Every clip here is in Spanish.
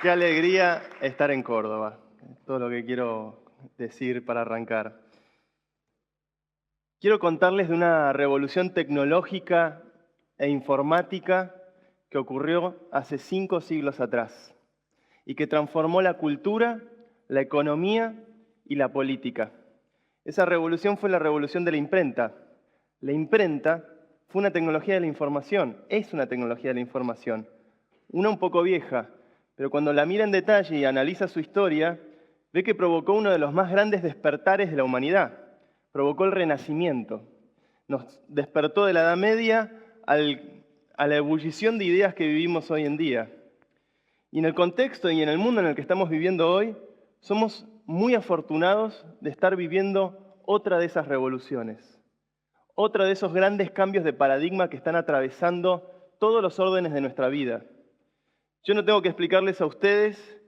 Qué alegría estar en Córdoba. Todo lo que quiero decir para arrancar. Quiero contarles de una revolución tecnológica e informática que ocurrió hace 5 siglos atrás y que transformó la cultura, la economía y la política. Esa revolución fue la revolución de la imprenta. La imprenta fue una tecnología de la información, es una tecnología de la información, una un poco vieja, pero cuando la mira en detalle y analiza su historia, ve que provocó uno de los más grandes despertares de la humanidad. Provocó el Renacimiento. Nos despertó de la Edad Media a la ebullición de ideas que vivimos hoy en día. Y en el contexto y en el mundo en el que estamos viviendo hoy, somos muy afortunados de estar viviendo otra de esas revoluciones. Otra de esos grandes cambios de paradigma que están atravesando todos los órdenes de nuestra vida. Yo no tengo que explicarles a ustedes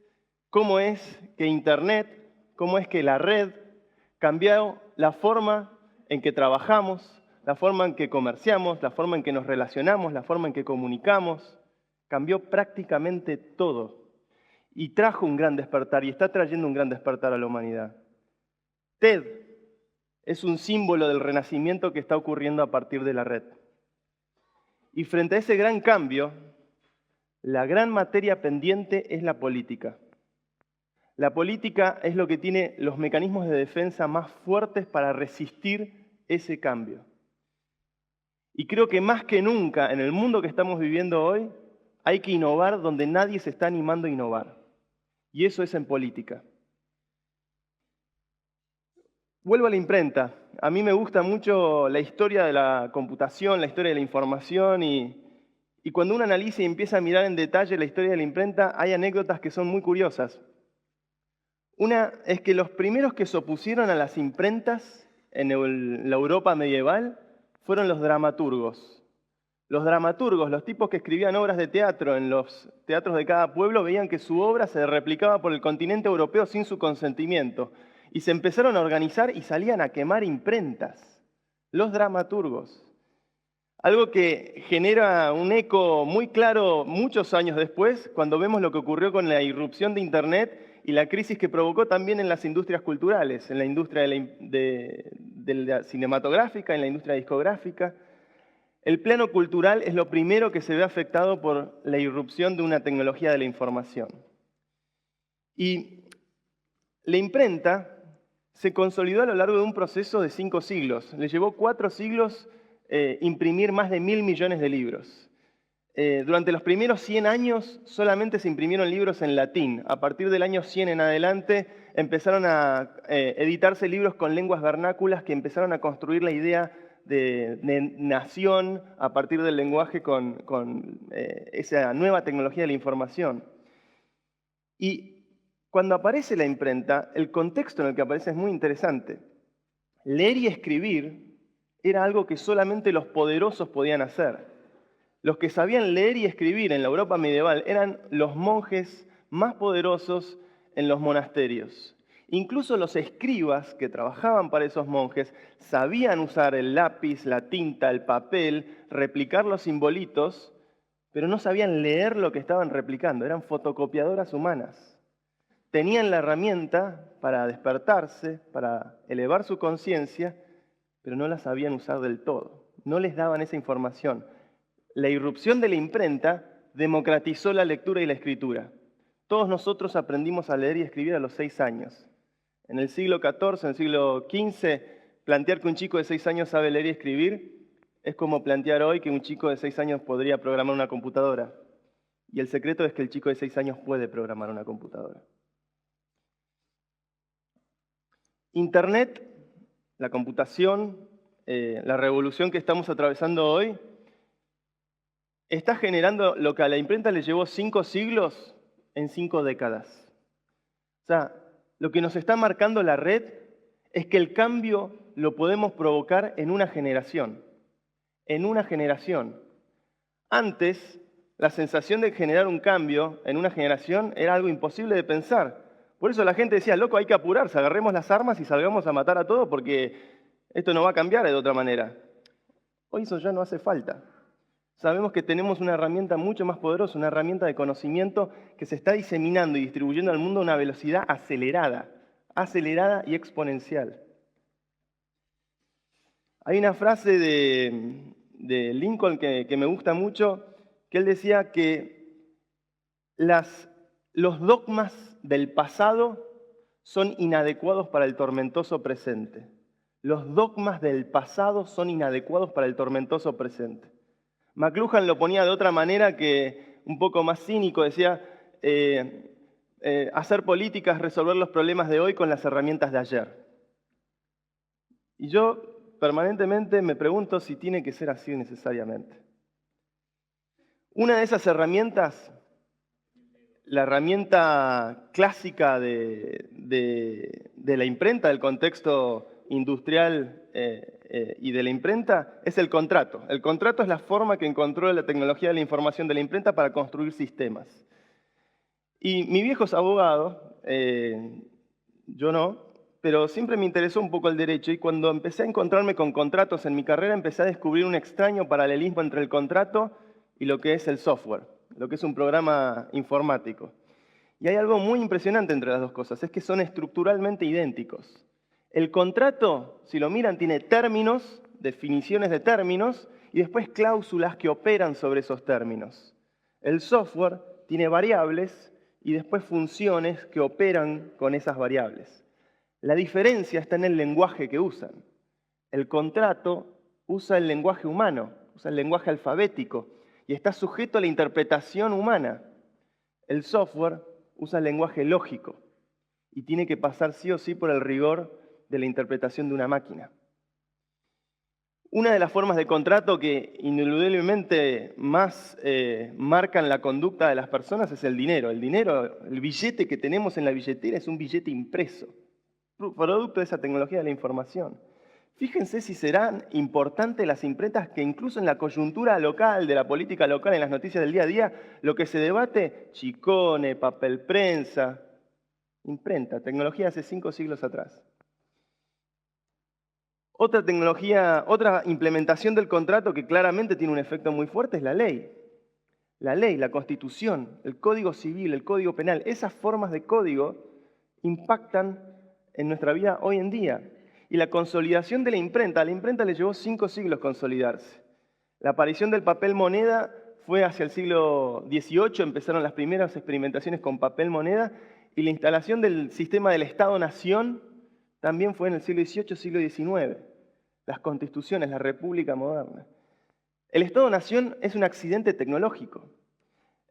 cómo es que Internet, cómo es que la red cambió la forma en que trabajamos, la forma en que comerciamos, la forma en que nos relacionamos, la forma en que comunicamos. Cambió prácticamente todo y trajo un gran despertar y está trayendo un gran despertar a la humanidad. TED es un símbolo del renacimiento que está ocurriendo a partir de la red. Y frente a ese gran cambio, la gran materia pendiente es la política. La política es lo que tiene los mecanismos de defensa más fuertes para resistir ese cambio. Y creo que más que nunca en el mundo que estamos viviendo hoy, hay que innovar donde nadie se está animando a innovar. Y eso es en política. Vuelvo a la imprenta. A mí me gusta mucho la historia de la computación, la historia de la información y cuando uno analiza y empieza a mirar en detalle la historia de la imprenta, hay anécdotas que son muy curiosas. Una es que los primeros que se opusieron a las imprentas en la Europa medieval fueron los dramaturgos. Los dramaturgos, los tipos que escribían obras de teatro en los teatros de cada pueblo, veían que su obra se replicaba por el continente europeo sin su consentimiento. Y se empezaron a organizar y salían a quemar imprentas. Los dramaturgos. Algo que genera un eco muy claro muchos años después, cuando vemos lo que ocurrió con la irrupción de Internet y la crisis que provocó también en las industrias culturales, en la industria de la cinematográfica, en la industria discográfica. El plano cultural es lo primero que se ve afectado por la irrupción de una tecnología de la información. Y la imprenta se consolidó a lo largo de un proceso de 5 siglos. Le llevó 4 siglos imprimir más de 1.000 millones de libros. Durante los primeros 100 años solamente se imprimieron libros en latín. A partir del año 100 en adelante empezaron a editarse libros con lenguas vernáculas que empezaron a construir la idea de nación a partir del lenguaje con esa nueva tecnología de la información. Y cuando aparece la imprenta, el contexto en el que aparece es muy interesante. Leer y escribir era algo que solamente los poderosos podían hacer. Los que sabían leer y escribir en la Europa medieval eran los monjes más poderosos en los monasterios. Incluso los escribas que trabajaban para esos monjes sabían usar el lápiz, la tinta, el papel, replicar los simbolitos, pero no sabían leer lo que estaban replicando. Eran fotocopiadoras humanas. Tenían la herramienta para despertarse, para elevar su conciencia, pero no la sabían usar del todo. No les daban esa información. La irrupción de la imprenta democratizó la lectura y la escritura. Todos nosotros aprendimos a leer y escribir a los 6 años. En el siglo XIV, en el siglo XV, plantear que un chico de 6 años sabe leer y escribir es como plantear hoy que un chico de 6 años podría programar una computadora. Y el secreto es que el chico de 6 años puede programar una computadora. Internet, la computación, la revolución que estamos atravesando hoy, está generando lo que a la imprenta le llevó 5 siglos en 5 décadas. O sea, lo que nos está marcando la red es que el cambio lo podemos provocar en una generación. En una generación. Antes, la sensación de generar un cambio en una generación era algo imposible de pensar. Por eso la gente decía, loco, hay que apurarse, agarremos las armas y salgamos a matar a todos porque esto no va a cambiar de otra manera. Hoy eso ya no hace falta. Sabemos que tenemos una herramienta mucho más poderosa, una herramienta de conocimiento que se está diseminando y distribuyendo al mundo a una velocidad acelerada y exponencial. Hay una frase de Lincoln que me gusta mucho, que él decía que los dogmas del pasado son inadecuados para el tormentoso presente. Los dogmas del pasado son inadecuados para el tormentoso presente. McLuhan lo ponía de otra manera, que un poco más cínico, decía, hacer política es resolver los problemas de hoy con las herramientas de ayer. Y yo permanentemente me pregunto si tiene que ser así necesariamente. Una de esas herramientas, la herramienta clásica de la imprenta, del contexto industrial y de la imprenta, es el contrato. El contrato es la forma que encontró la tecnología de la información de la imprenta para construir sistemas. Y mi viejo es abogado, yo no, pero siempre me interesó un poco el derecho, y cuando empecé a encontrarme con contratos en mi carrera, empecé a descubrir un extraño paralelismo entre el contrato y lo que es el software, lo que es un programa informático. Y hay algo muy impresionante entre las dos cosas, es que son estructuralmente idénticos. El contrato, si lo miran, tiene términos, definiciones de términos, y después cláusulas que operan sobre esos términos. El software tiene variables y después funciones que operan con esas variables. La diferencia está en el lenguaje que usan. El contrato usa el lenguaje humano, usa el lenguaje alfabético y está sujeto a la interpretación humana. El software usa el lenguaje lógico y tiene que pasar sí o sí por el rigor de la interpretación de una máquina. Una de las formas de contrato que ineludiblemente más marcan la conducta de las personas es el dinero. El dinero, el billete que tenemos en la billetera es un billete impreso, producto de esa tecnología de la información. Fíjense si serán importantes las imprentas, que incluso en la coyuntura local, de la política local, en las noticias del día a día, lo que se debate, chicone, papel prensa, imprenta, tecnología hace 5 siglos atrás. Otra tecnología, otra implementación del contrato que claramente tiene un efecto muy fuerte es la ley. La ley, la Constitución, el Código Civil, el Código Penal, esas formas de código impactan en nuestra vida hoy en día. Y la consolidación de la imprenta, a la imprenta le llevó 5 siglos consolidarse. La aparición del papel moneda fue hacia el siglo XVIII, empezaron las primeras experimentaciones con papel moneda, y la instalación del sistema del Estado-Nación también fue en el siglo XVIII, siglo XIX. Las constituciones, la República moderna. El Estado-Nación es un accidente tecnológico.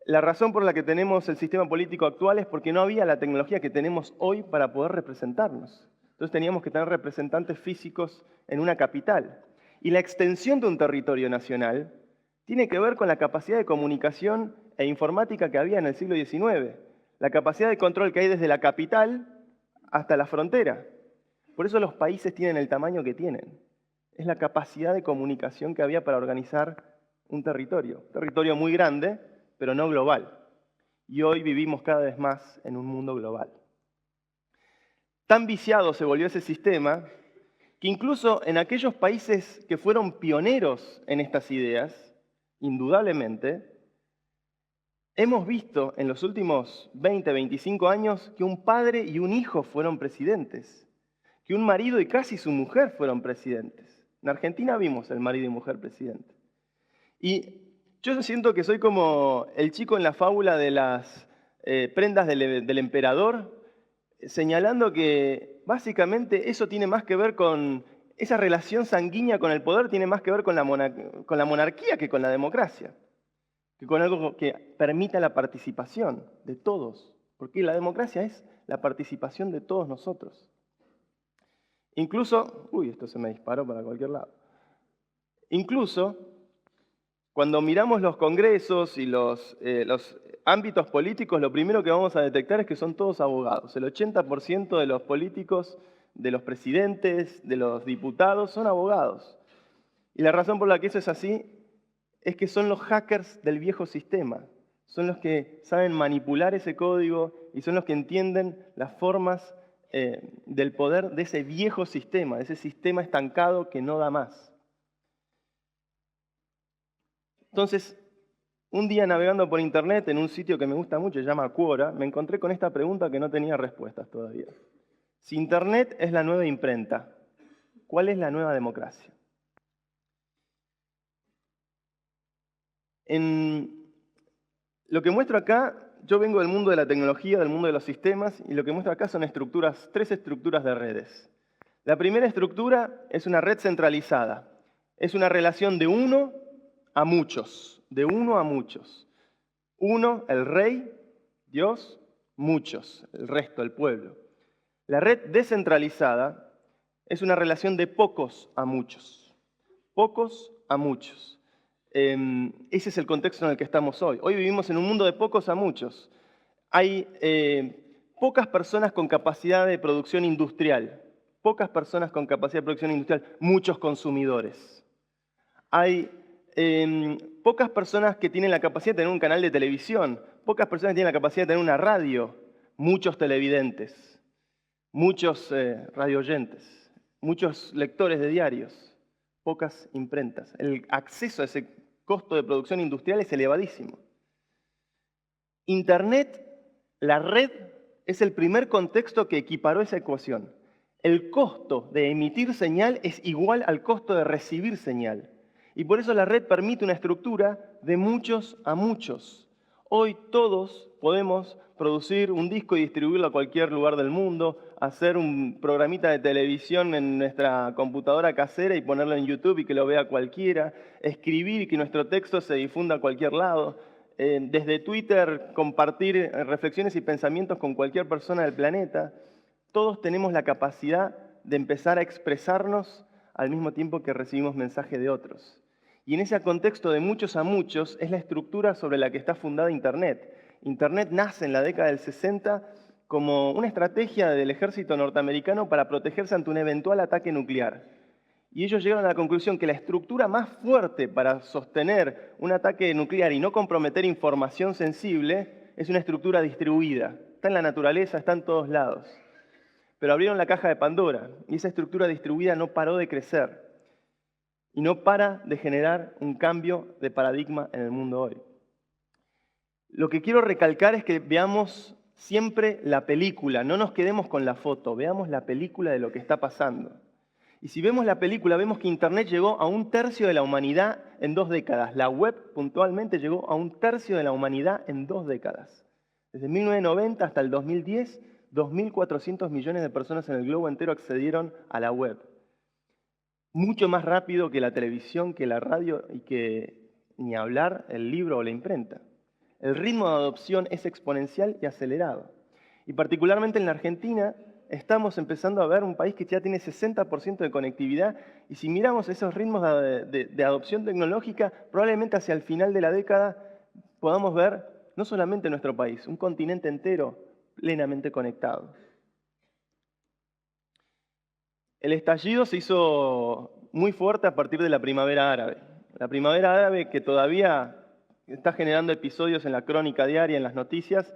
La razón por la que tenemos el sistema político actual es porque no había la tecnología que tenemos hoy para poder representarnos. Entonces teníamos que tener representantes físicos en una capital. Y la extensión de un territorio nacional tiene que ver con la capacidad de comunicación e informática que había en el siglo XIX. La capacidad de control que hay desde la capital hasta la frontera. Por eso los países tienen el tamaño que tienen. Es la capacidad de comunicación que había para organizar un territorio. Un territorio muy grande, pero no global. Y hoy vivimos cada vez más en un mundo global. Tan viciado se volvió ese sistema que incluso en aquellos países que fueron pioneros en estas ideas, indudablemente, hemos visto en los últimos 20, 25 años que un padre y un hijo fueron presidentes, que un marido y casi su mujer fueron presidentes. En Argentina vimos el marido y mujer presidente. Y yo siento que soy como el chico en la fábula de las prendas del emperador, señalando que básicamente eso tiene más que ver con, esa relación sanguínea con el poder tiene más que ver con la monarquía que con la democracia, que con algo que permita la participación de todos, porque la democracia es la participación de todos nosotros. Incluso, esto se me disparó para cualquier lado. Incluso, cuando miramos los congresos y los ámbitos políticos, lo primero que vamos a detectar es que son todos abogados. El 80% de los políticos, de los presidentes, de los diputados, son abogados. Y la razón por la que eso es así es que son los hackers del viejo sistema. Son los que saben manipular ese código y son los que entienden las formas del poder de ese viejo sistema, de ese sistema estancado que no da más. Entonces, un día navegando por internet en un sitio que me gusta mucho, se llama Quora, me encontré con esta pregunta que no tenía respuestas todavía. Si internet es la nueva imprenta, ¿cuál es la nueva democracia? En lo que muestro acá, yo vengo del mundo de la tecnología, del mundo de los sistemas, y lo que muestro acá son tres estructuras de redes. La primera estructura es una red centralizada. Es una relación de uno a muchos, de uno a muchos. Uno, el rey, Dios, muchos, el resto, el pueblo. La red descentralizada es una relación de pocos a muchos. Pocos a muchos. Ese es el contexto en el que estamos hoy. Hoy vivimos en un mundo de pocos a muchos. Hay pocas personas con capacidad de producción industrial. Pocas personas con capacidad de producción industrial. Muchos consumidores. Hay pocas personas que tienen la capacidad de tener un canal de televisión. Pocas personas que tienen la capacidad de tener una radio. Muchos televidentes. Muchos radioyentes. Muchos lectores de diarios. Pocas imprentas. El acceso a ese costo de producción industrial es elevadísimo. Internet, la red, es el primer contexto que equiparó esa ecuación. El costo de emitir señal es igual al costo de recibir señal. Y por eso la red permite una estructura de muchos a muchos. Hoy todos podemos producir un disco y distribuirlo a cualquier lugar del mundo, hacer un programita de televisión en nuestra computadora casera y ponerlo en YouTube y que lo vea cualquiera, escribir y que nuestro texto se difunda a cualquier lado, desde Twitter compartir reflexiones y pensamientos con cualquier persona del planeta. Todos tenemos la capacidad de empezar a expresarnos al mismo tiempo que recibimos mensajes de otros. Y en ese contexto de muchos a muchos es la estructura sobre la que está fundada Internet. Internet nace en la década del 60 como una estrategia del ejército norteamericano para protegerse ante un eventual ataque nuclear. Y ellos llegaron a la conclusión que la estructura más fuerte para sostener un ataque nuclear y no comprometer información sensible es una estructura distribuida. Está en la naturaleza, está en todos lados. Pero abrieron la caja de Pandora y esa estructura distribuida no paró de crecer y no para de generar un cambio de paradigma en el mundo hoy. Lo que quiero recalcar es que veamos siempre la película, no nos quedemos con la foto, veamos la película de lo que está pasando. Y si vemos la película, vemos que Internet llegó a 1/3 de la humanidad en 2 décadas. La web puntualmente llegó a 1/3 de la humanidad en 2 décadas. Desde 1990 hasta el 2010, 2.400 millones de personas en el globo entero accedieron a la web. Mucho más rápido que la televisión, que la radio y que, ni hablar, el libro o la imprenta. El ritmo de adopción es exponencial y acelerado. Y particularmente en la Argentina estamos empezando a ver un país que ya tiene 60% de conectividad y si miramos esos ritmos de adopción tecnológica, probablemente hacia el final de la década podamos ver no solamente nuestro país, un continente entero plenamente conectado. El estallido se hizo muy fuerte a partir de la primavera árabe. La primavera árabe que todavía está generando episodios en la crónica diaria, en las noticias,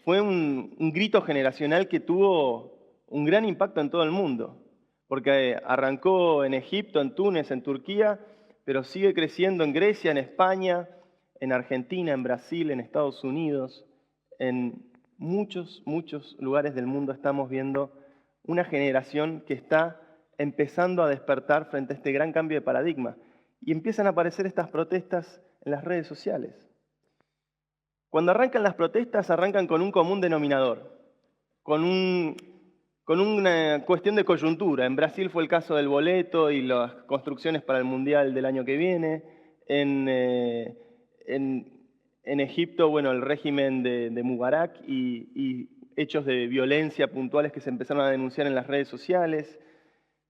fue un grito generacional que tuvo un gran impacto en todo el mundo, porque arrancó en Egipto, en Túnez, en Turquía, pero sigue creciendo en Grecia, en España, en Argentina, en Brasil, en Estados Unidos, en muchos lugares del mundo estamos viendo una generación que está empezando a despertar frente a este gran cambio de paradigma. Y empiezan a aparecer estas protestas en las redes sociales. Cuando arrancan las protestas, arrancan con un común denominador, con una cuestión de coyuntura. En Brasil fue el caso del boleto y las construcciones para el Mundial del año que viene. En Egipto, bueno, el régimen de Mubarak y hechos de violencia puntuales que se empezaron a denunciar en las redes sociales.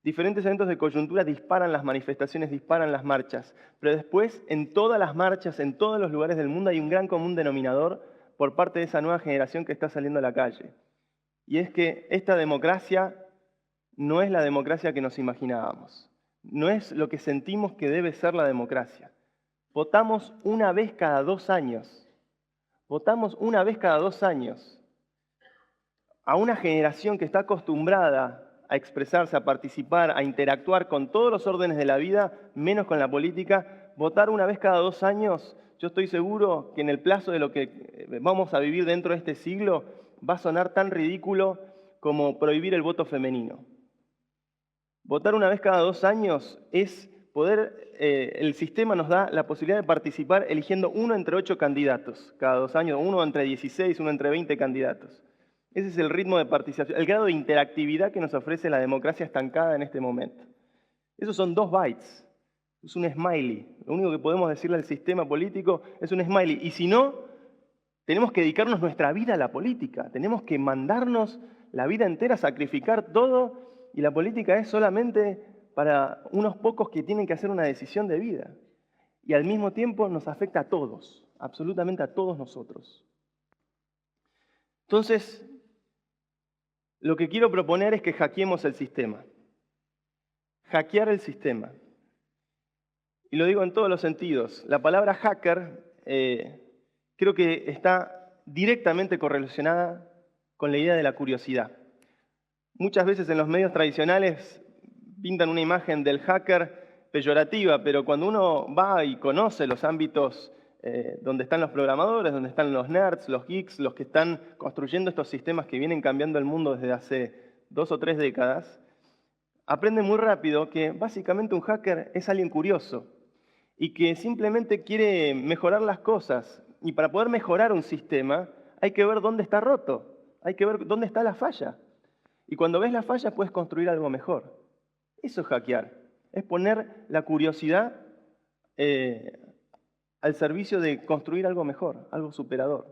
Diferentes eventos de coyuntura disparan las manifestaciones, disparan las marchas, pero después en todas las marchas, en todos los lugares del mundo hay un gran común denominador por parte de esa nueva generación que está saliendo a la calle. Y es que esta democracia no es la democracia que nos imaginábamos, no es lo que sentimos que debe ser la democracia. Votamos una vez cada 2 años, votamos una vez cada 2 años a una generación que está acostumbrada a expresarse, a participar, a interactuar con todos los órdenes de la vida, menos con la política, votar una vez cada 2 años, yo estoy seguro que en el plazo de lo que vamos a vivir dentro de este siglo, va a sonar tan ridículo como prohibir el voto femenino. Votar una vez cada 2 años es poder, el sistema nos da la posibilidad de participar eligiendo uno entre 8 candidatos cada 2 años, uno entre 16, uno entre 20 candidatos. Ese es el ritmo de participación, el grado de interactividad que nos ofrece la democracia estancada en este momento. Esos son 2 bytes, es un smiley. Lo único que podemos decirle al sistema político es un smiley. Y si no, tenemos que dedicarnos nuestra vida a la política, tenemos que mandarnos la vida entera, sacrificar todo, y la política es solamente para unos pocos que tienen que hacer una decisión de vida. Y al mismo tiempo nos afecta a todos, absolutamente a todos nosotros. Entonces, lo que quiero proponer es que hackeemos el sistema. Hackear el sistema. Y lo digo en todos los sentidos. La palabra hacker creo que está directamente correlacionada con la idea de la curiosidad. Muchas veces en los medios tradicionales pintan una imagen del hacker peyorativa, pero cuando uno va y conoce los ámbitos donde están los programadores, donde están los nerds, los geeks, los que están construyendo estos sistemas que vienen cambiando el mundo desde hace 2 o 3 décadas, aprenden muy rápido que básicamente un hacker es alguien curioso y que simplemente quiere mejorar las cosas. Y para poder mejorar un sistema hay que ver dónde está roto, hay que ver dónde está la falla. Y cuando ves la falla puedes construir algo mejor. Eso es hackear, es poner la curiosidad al servicio de construir algo mejor, algo superador.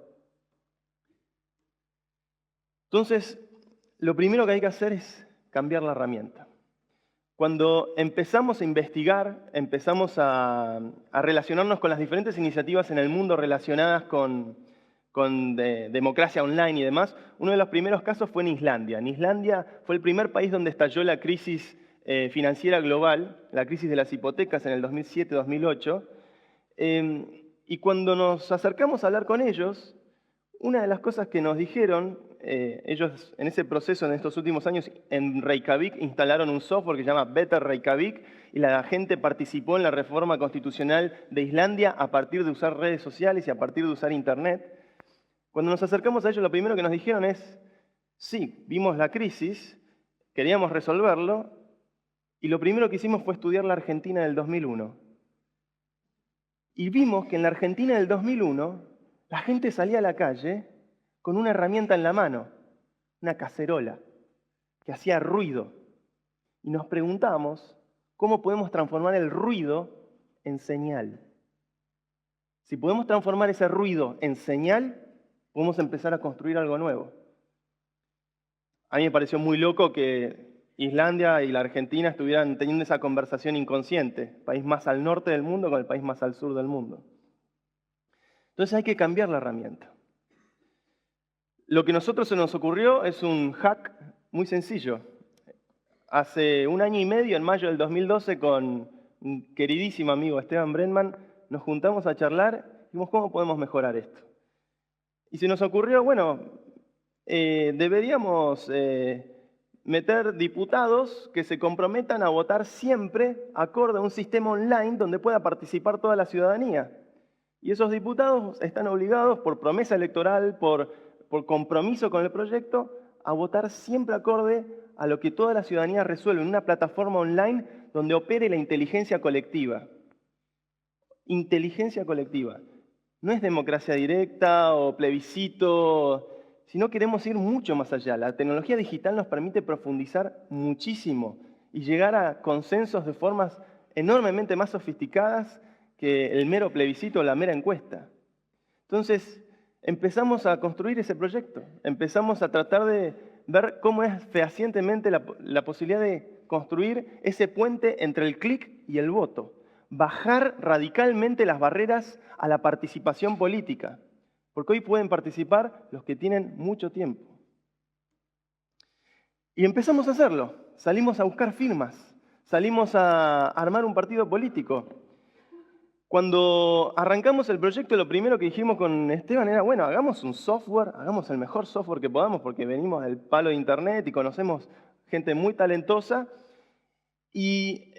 Entonces, lo primero que hay que hacer es cambiar la herramienta. Cuando empezamos a investigar, empezamos a relacionarnos con las diferentes iniciativas en el mundo relacionadas con democracia online y demás, uno de los primeros casos fue en Islandia. En Islandia fue el primer país donde estalló la crisis financiera global, la crisis de las hipotecas en el 2007-2008. Y cuando nos acercamos a hablar con ellos, una de las cosas que nos dijeron, ellos en ese proceso, en estos últimos años, en Reykjavik instalaron un software que se llama Better Reykjavik y la gente participó en la reforma constitucional de Islandia a partir de usar redes sociales y a partir de usar Internet. Cuando nos acercamos a ellos, lo primero que nos dijeron es, sí, vimos la crisis, queríamos resolverlo, y lo primero que hicimos fue estudiar la Argentina del 2001. Y vimos que en la Argentina del 2001, la gente salía a la calle con una herramienta en la mano, una cacerola, que hacía ruido. Y nos preguntamos cómo podemos transformar el ruido en señal. Si podemos transformar ese ruido en señal, podemos empezar a construir algo nuevo. A mí me pareció muy loco que Islandia y la Argentina estuvieran teniendo esa conversación inconsciente, país más al norte del mundo con el país más al sur del mundo. Entonces hay que cambiar la herramienta. Lo que a nosotros se nos ocurrió es un hack muy sencillo. Hace 1 año y medio, en mayo del 2012, con un queridísimo amigo Esteban Brenman, nos juntamos a charlar y vimos cómo podemos mejorar esto. Y se nos ocurrió, bueno, deberíamos meter diputados que se comprometan a votar siempre acorde a un sistema online donde pueda participar toda la ciudadanía. Y esos diputados están obligados por promesa electoral, por compromiso con el proyecto, a votar siempre acorde a lo que toda la ciudadanía resuelve en una plataforma online donde opere la inteligencia colectiva. Inteligencia colectiva. No es democracia directa o plebiscito, sino queremos ir mucho más allá. La tecnología digital nos permite profundizar muchísimo y llegar a consensos de formas enormemente más sofisticadas que el mero plebiscito o la mera encuesta. Entonces, empezamos a construir ese proyecto, empezamos a tratar de ver cómo es fehacientemente la posibilidad de construir ese puente entre el clic y el voto, bajar radicalmente las barreras a la participación política, porque hoy pueden participar los que tienen mucho tiempo. Y empezamos a hacerlo, salimos a buscar firmas, salimos a armar un partido político. Cuando arrancamos el proyecto, lo primero que dijimos con Esteban era, bueno, hagamos un software, hagamos el mejor software que podamos, porque venimos del palo de Internet y conocemos gente muy talentosa, y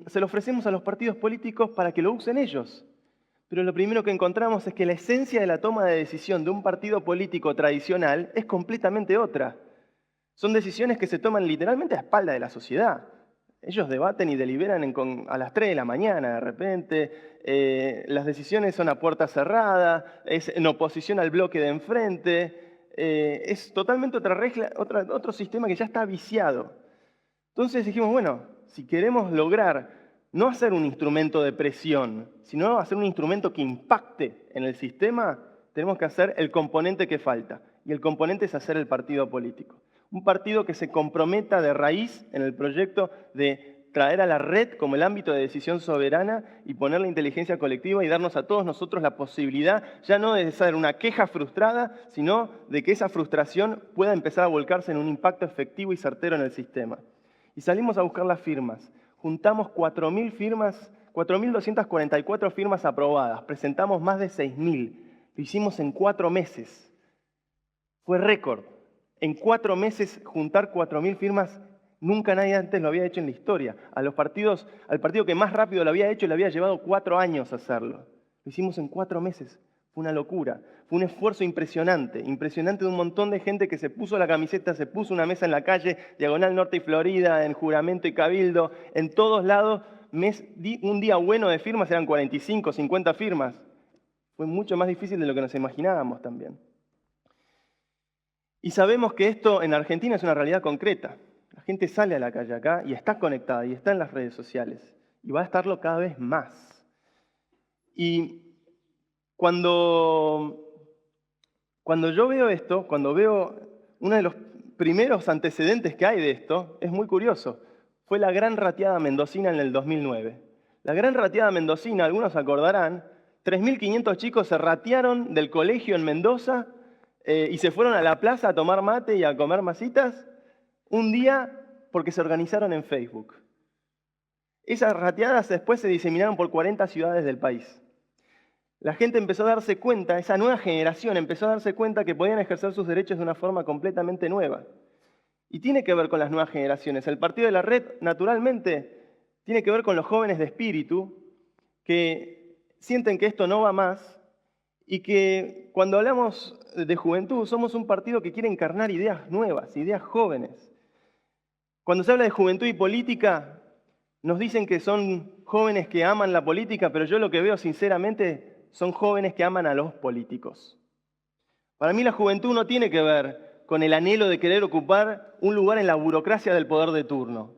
se lo ofrecemos a los partidos políticos para que lo usen ellos. Pero lo primero que encontramos es que la esencia de la toma de decisión de un partido político tradicional es completamente otra. Son decisiones que se toman literalmente a espaldas de la sociedad. Ellos debaten y deliberan a las 3 de la mañana de repente, las decisiones son a puerta cerrada, es en oposición al bloque de enfrente, es totalmente otra regla, otro sistema que ya está viciado. Entonces dijimos, bueno, si queremos lograr no hacer un instrumento de presión, sino hacer un instrumento que impacte en el sistema, tenemos que hacer el componente que falta. Y el componente es hacer el partido político. Un partido que se comprometa de raíz en el proyecto de traer a la red como el ámbito de decisión soberana y poner la inteligencia colectiva y darnos a todos nosotros la posibilidad, ya no de ser una queja frustrada, sino de que esa frustración pueda empezar a volcarse en un impacto efectivo y certero en el sistema. Y salimos a buscar las firmas. Juntamos 4.000 firmas, 4.244 firmas aprobadas. Presentamos más de 6.000. Lo hicimos en 4 meses. Fue récord. En 4 meses juntar 4.000 firmas, nunca nadie antes lo había hecho en la historia. Al partido que más rápido lo había hecho, le había llevado 4 años hacerlo. Lo hicimos en 4 meses. Fue una locura. Fue un esfuerzo impresionante de un montón de gente que se puso la camiseta, se puso una mesa en la calle, Diagonal Norte y Florida, en Juramento y Cabildo, en todos lados. Un día bueno de firmas eran 45, 50 firmas. Fue mucho más difícil de lo que nos imaginábamos también. Y sabemos que esto en Argentina es una realidad concreta. La gente sale a la calle acá y está conectada y está en las redes sociales. Y va a estarlo cada vez más. Y cuando yo veo esto, cuando veo uno de los primeros antecedentes que hay de esto, es muy curioso. Fue la Gran Rateada Mendocina en el 2009. La Gran Rateada Mendocina, algunos acordarán, 3.500 chicos se ratearon del colegio en Mendoza y se fueron a la plaza a tomar mate y a comer masitas un día porque se organizaron en Facebook. Esas rateadas después se diseminaron por 40 ciudades del país. La gente empezó a darse cuenta, esa nueva generación empezó a darse cuenta que podían ejercer sus derechos de una forma completamente nueva. Y tiene que ver con las nuevas generaciones. El Partido de la Red, naturalmente, tiene que ver con los jóvenes de espíritu que sienten que esto no va más y que cuando hablamos de juventud somos un partido que quiere encarnar ideas nuevas, ideas jóvenes. Cuando se habla de juventud y política, nos dicen que son jóvenes que aman la política, pero yo lo que veo sinceramente son jóvenes que aman a los políticos. Para mí la juventud no tiene que ver con el anhelo de querer ocupar un lugar en la burocracia del poder de turno.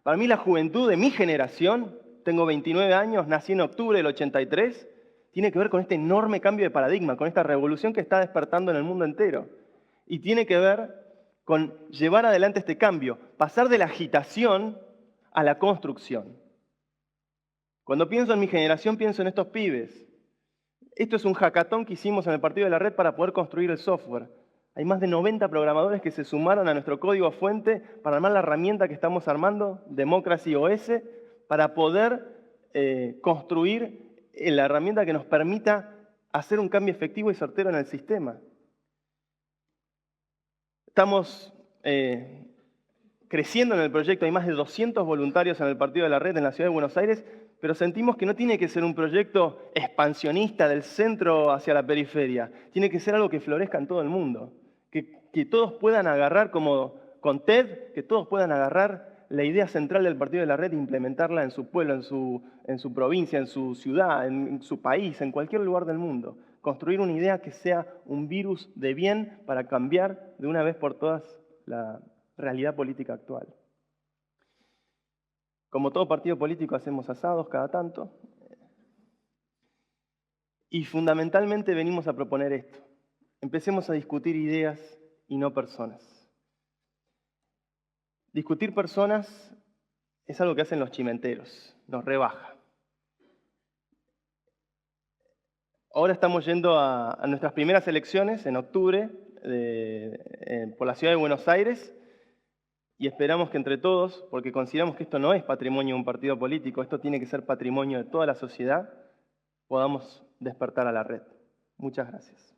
Para mí la juventud de mi generación, tengo 29 años, nací en octubre del 83, tiene que ver con este enorme cambio de paradigma, con esta revolución que está despertando en el mundo entero. Y tiene que ver con llevar adelante este cambio, pasar de la agitación a la construcción. Cuando pienso en mi generación, pienso en estos pibes. Esto es un hackathon que hicimos en el Partido de la Red para poder construir el software. Hay más de 90 programadores que se sumaron a nuestro código fuente para armar la herramienta que estamos armando, Democracy OS, para poder construir la herramienta que nos permita hacer un cambio efectivo y certero en el sistema. Estamos creciendo en el proyecto, hay más de 200 voluntarios en el Partido de la Red en la Ciudad de Buenos Aires, pero sentimos que no tiene que ser un proyecto expansionista del centro hacia la periferia. Tiene que ser algo que florezca en todo el mundo. Que todos puedan agarrar, como con TED, que todos puedan agarrar la idea central del Partido de la Red e implementarla en su pueblo, en su provincia, en su ciudad, en su país, en cualquier lugar del mundo. Construir una idea que sea un virus de bien para cambiar de una vez por todas la realidad política actual. Como todo partido político hacemos asados cada tanto y fundamentalmente venimos a proponer esto. Empecemos a discutir ideas y no personas. Discutir personas es algo que hacen los chimenteros, nos rebaja. Ahora estamos yendo a nuestras primeras elecciones en octubre por la ciudad de Buenos Aires. Y esperamos que entre todos, porque consideramos que esto no es patrimonio de un partido político, esto tiene que ser patrimonio de toda la sociedad, podamos despertar a la red. Muchas gracias.